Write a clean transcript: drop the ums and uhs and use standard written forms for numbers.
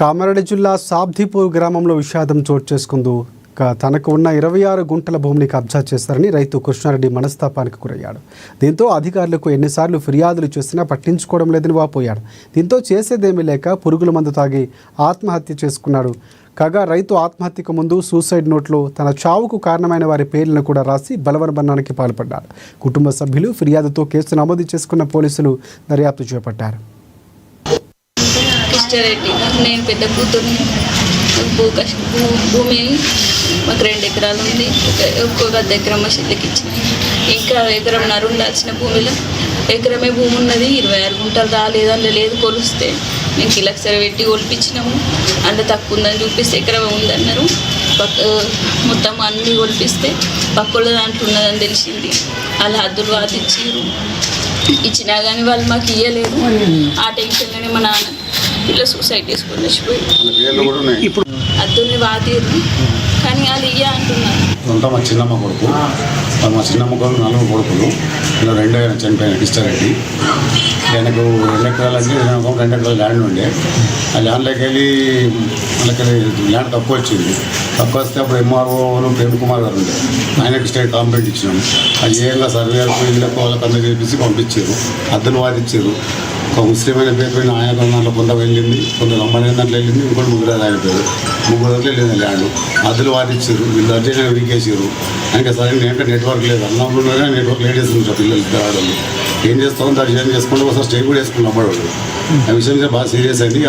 కామారెడ్డి జిల్లా సాబ్దీపూర్ గ్రామంలో విషాదం చోటు చేసుకుంది. తనకు ఉన్న 26 గుంటల భూమిని కబ్జా చేస్తారని రైతు కృష్ణారెడ్డి మనస్తాపానికి గురయ్యాడు. దీంతో అధికారులకు ఎన్నిసార్లు ఫిర్యాదులు చేసినా పట్టించుకోవడం లేదని వాపోయాడు. దీంతో చేసేదేమీ లేక పురుగుల మందు తాగి ఆత్మహత్య చేసుకున్నాడు. కాగా రైతు ఆత్మహత్యకు ముందు సూసైడ్ నోట్లో తన చావుకు కారణమైన వారి పేర్లను కూడా రాసి బలవన్మరణానికి పాల్పడ్డాడు. కుటుంబ సభ్యులు ఫిర్యాదుతో కేసు నమోదు చేసుకున్న పోలీసులు దర్యాప్తు చేపట్టారు. నేను పెద్ద కూతుర్ని. భూమి మాకు 2 ఎకరాలు ఉంది. ఒక్కొక్క ఎకరం మా చెల్లికి ఇచ్చిన. ఇంకా 1.5 ఎకరం ఉండాల్సిన భూమిలో ఎకరమే భూమి ఉన్నది. 26 గుంటలు రాలేదు, అందులో లేదు కొలిస్తే మేము కిలక్సర పెట్టి కొలిపించినాము. అందులో తక్కువ ఉందని చూపిస్తే ఎకరమే ఉందన్నారు. మొత్తం అన్నీ కొలిపిస్తే పక్కల దాంట్లో ఉన్నదని తెలిసింది. అలా హద్దులు వాదించారు. ఇచ్చినా కానీ వాళ్ళు మాకు ఇవ్వలేదు. ఆ టెన్షన్లోనే మా నాన్న పిల్ల సూసైడ్ చేసుకొని చచ్చిపోయి ఇప్పుడు అద్దుల్ని వాదిరు కానీ వాళ్ళు ఇయ్య అంటున్నారు. మా చిన్నమ్మ కొడుకు, మా చిన్నమ్మ కొడుకు 4 కొడుకులు. ఇలా 2 ఆయన చనిపోయిన కృష్ణారెడ్డి. ఆయనకు 2 ఎకరాలు అంటే 2 ఎకరాల ల్యాండ్ ఉండే. ఆ ల్యాండ్లోకి వెళ్ళి వాళ్ళకి ల్యాండ్ తక్కువ వచ్చింది. తక్కువ వస్తే అప్పుడు ఎంఆర్ఓలు ప్రేమ్ కుమార్ గారు ఉండే. ఆయనకి స్టేట్ కాంప్లైంట్ ఇచ్చినాము. అది ఏయంగా సర్వేలకు ఇళ్ళకు వాళ్ళకి అందరూ చేపించి పంపించారు. అద్దెలు వాదించారు. ఒక ముస్లిం అయిన పేరు ఆయన దాంట్లో కొంత వెళ్ళింది, కొంత 90 దాంట్లో వెళ్ళింది, ఇంకోటి 3 అయిపోయారు. 3 దాంట్లో వెళ్ళింది ల్యాండ్. అద్దెలు వాదించారు. వీళ్ళు అర్జెంట్గా వీకేసారు. ఇంకా సరే ఏంటంటే నెట్వర్క్ లేదు. అన్నంలో నెట్వర్క్ లేడీస్ ఉంటారు పిల్లలు పిల్లవాళ్ళు. ఏం చేస్తామో దాన్ని ఏం చేసుకుంటే ఒకసారి స్టే కూడా వేసుకుని అమ్మడు. ఆ విషయం బాగా సీరియస్ అయింది.